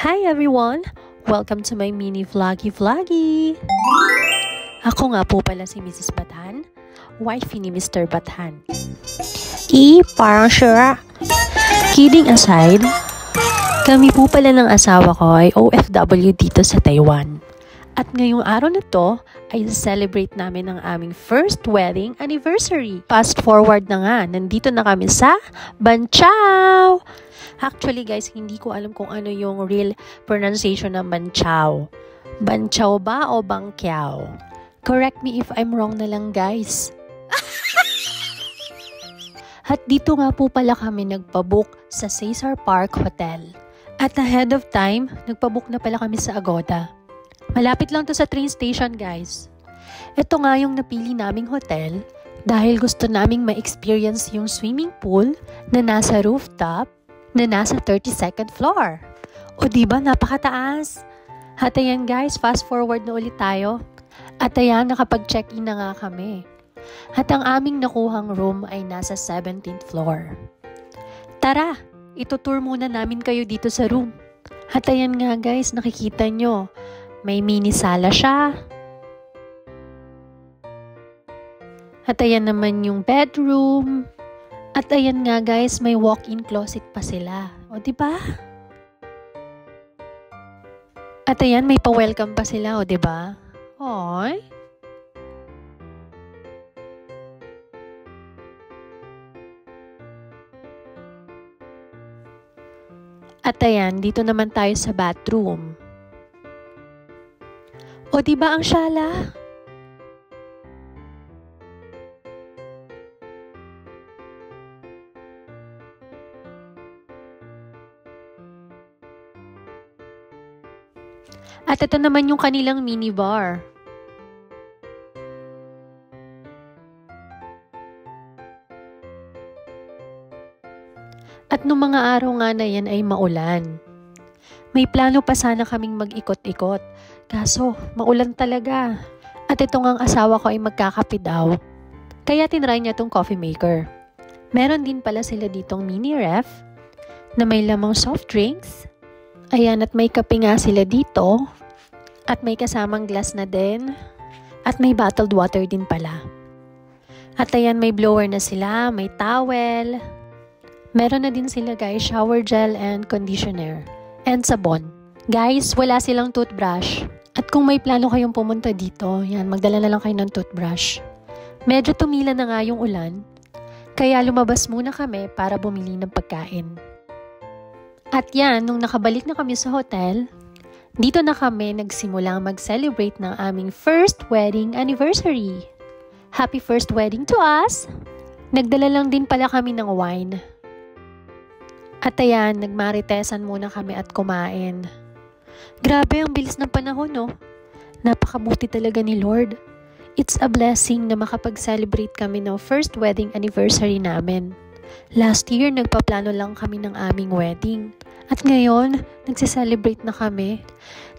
Hi everyone! Welcome to my mini vloggy. Ako nga po pala si Mrs. Bathan, wife ni Mr. Bathan. Parang sure. Kidding aside, kami po pala ng asawa ko ay OFW dito sa Taiwan. At ngayong araw na to ay celebrate namin ang aming first wedding anniversary. Fast forward na nga, nandito na kami sa Banqiao! Actually guys, hindi ko alam kung ano yung real pronunciation ng Banqiao. Banqiao ba o Banqiao? Correct me if I'm wrong na lang guys. At dito nga po pala kami nagpabook sa Cesar Park Hotel. At ahead of time, nagpabook na pala kami sa Agoda. Malapit lang to sa train station guys. Ito nga yung napili naming hotel dahil gusto naming ma-experience yung swimming pool na nasa rooftop na nasa 32nd floor. O diba, napakataas. At ayan guys, fast forward na ulit tayo. At ayan, nakapag-check-in na nga kami. At ang aming nakuhang room ay nasa 17th floor. Tara, itutour muna namin kayo dito sa room. At ayan nga guys, nakikita nyo. May mini sala siya. At ayan naman yung bedroom. At ayan nga guys, may walk-in closet pa sila. O diba? At ayan, may pa-welcome pa sila. O diba? Oy. At ayan, dito naman tayo sa bathroom. O diba ang shala? At ito naman yung kanilang minibar. At nung mga araw nga na yan ay maulan. May plano pa sana kaming mag-ikot-ikot. Kaso, maulan talaga. At ito ngang asawa ko ay magkakape daw. Kaya tinry niya tong coffee maker. Meron din pala sila ditong mini ref na may lamang soft drinks. Ayan, at may kape nga sila dito. At may kasamang glass na din. At may bottled water din pala. At ayan, may blower na sila, may towel. Meron na din sila guys, shower gel and conditioner. And sabon. Guys, wala silang toothbrush. At kung may plano kayong pumunta dito, yan, magdala na lang kayo ng toothbrush. Medyo tumila na nga yung ulan, kaya lumabas muna kami para bumili ng pagkain. At yan, nung nakabalik na kami sa hotel, dito na kami nagsimulang mag-celebrate ng aming first wedding anniversary. Happy first wedding to us! Nagdala lang din pala kami ng wine. At ayan, nagmaritesan muna kami at kumain. Grabe, ang bilis ng panahon, no? Napakabuti talaga ni Lord. It's a blessing na makapag-celebrate kami ng first wedding anniversary namin. Last year, nagpaplano lang kami ng aming wedding. At ngayon, nagsiselebrate na kami.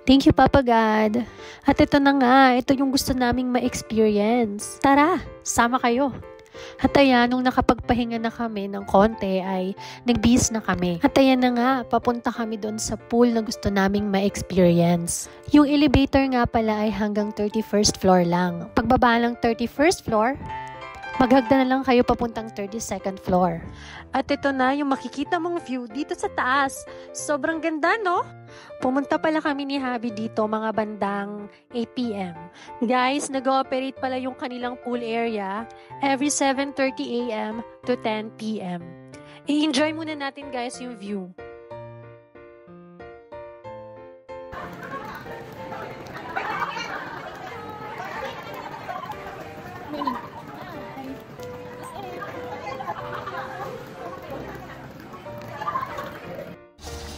Thank you, Papa God. At ito na nga, ito yung gusto naming ma-experience. Tara, sama kayo. At ayan, nung nakapagpahinga na kami ng konti ay nagbihis na kami. At ayan na nga, papunta kami doon sa pool na gusto naming ma-experience. Yung elevator nga pala ay hanggang 31st floor lang. Pagbaba ng 31st floor, maghagda na lang kayo papuntang 32nd floor. At ito na yung makikita mong view dito sa taas. Sobrang ganda, no? Pumunta pala kami ni Habi dito mga bandang 8 p.m. Guys, nag-ooperate pala yung kanilang pool area every 7:30 a.m. to 10 p.m. I-enjoy muna natin guys yung view.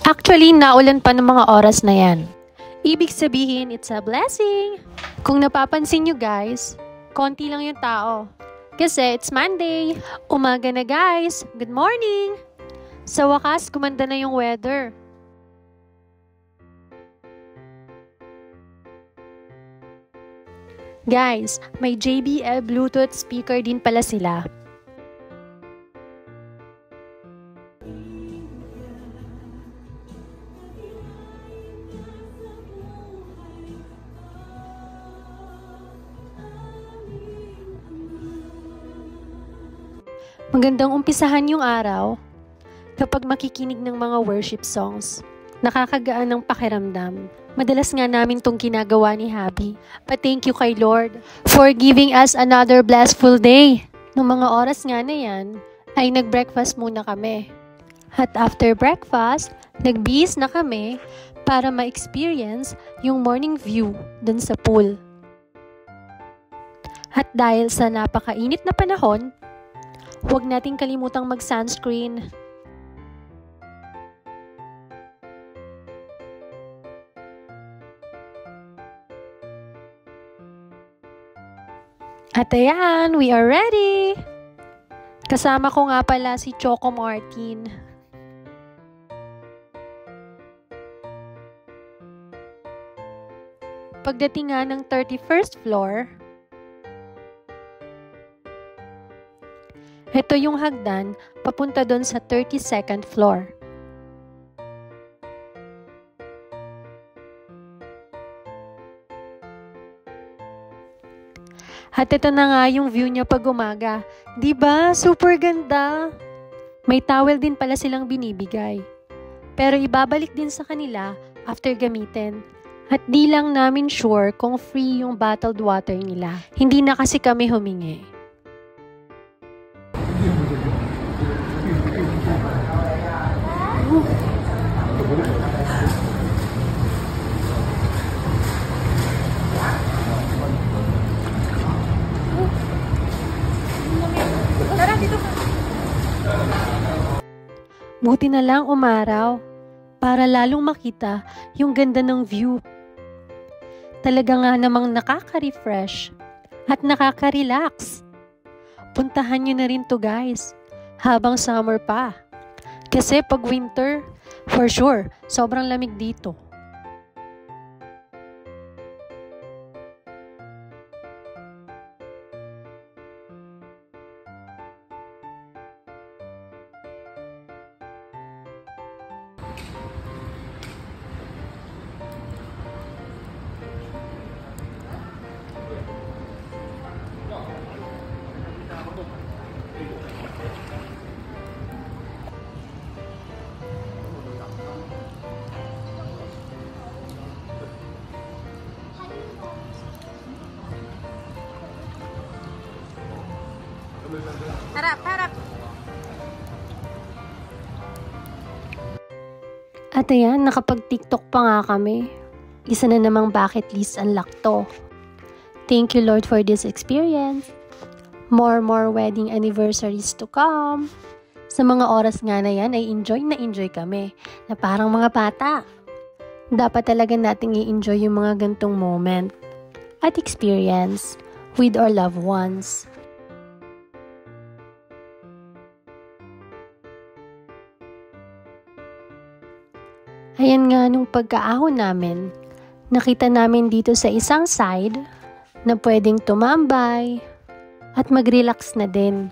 Actually, naulan pa ng mga oras na yan. Ibig sabihin, it's a blessing. Kung napapansin nyo guys, konti lang yung tao. Kasi it's Monday. Umaga na guys. Good morning. Sa wakas, kumanda na yung weather. Guys, may JBL Bluetooth speaker din pala sila. Magandang umpisahan yung araw kapag makikinig ng mga worship songs. Nakakagaan ng pakiramdam. Madalas nga namin tong ginagawa ni Habi. But thank you kay Lord for giving us another blessful day. Nung mga oras nga na yan, ay nag-breakfast muna kami. At after breakfast, nagbihis na kami para ma-experience yung morning view dun sa pool. At dahil sa napakainit na panahon, huwag nating kalimutang mag-sunscreen. At ayan, we are ready! Kasama ko nga pala si Choco Martin. Pagdating nga ng 31st floor, ito yung hagdan papunta doon sa 32nd floor. At ito na nga yung view niya pag umaga. Diba? Super ganda! May towel din pala silang binibigay. Pero ibabalik din sa kanila after gamitin. At di lang namin sure kung free yung bottled water nila. Hindi na kasi kami humingi. Buti na lang umaraw para lalong makita yung ganda ng view. Talaga nga namang nakaka-refresh at nakaka-relax. Puntahan nyo na rin to guys habang summer pa. Kasi pag winter, for sure, sobrang lamig dito. Harap. At ayan, nakapag-TikTok pa nga kami. Isa na namang bucket list unlock to. Thank you Lord for this experience. More wedding anniversaries to come. Sa mga oras nga na yan ay enjoy kami. Na parang mga bata. Dapat talaga nating i-enjoy yung mga gantong moment at experience with our loved ones. Ayan nga nung pagkaahon namin, nakita namin dito sa isang side na pwedeng tumambay at mag-relax na din.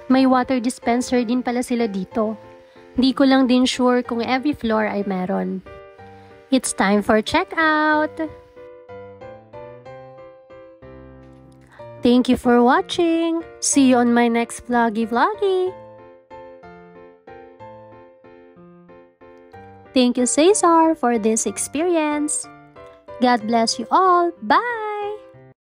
May water dispenser din pala sila dito. Di ko lang din sure kung every floor ay meron. It's time for checkout! Thank you for watching! See you on my next vloggy! Thank you Cesar for this experience. God bless you all. Bye!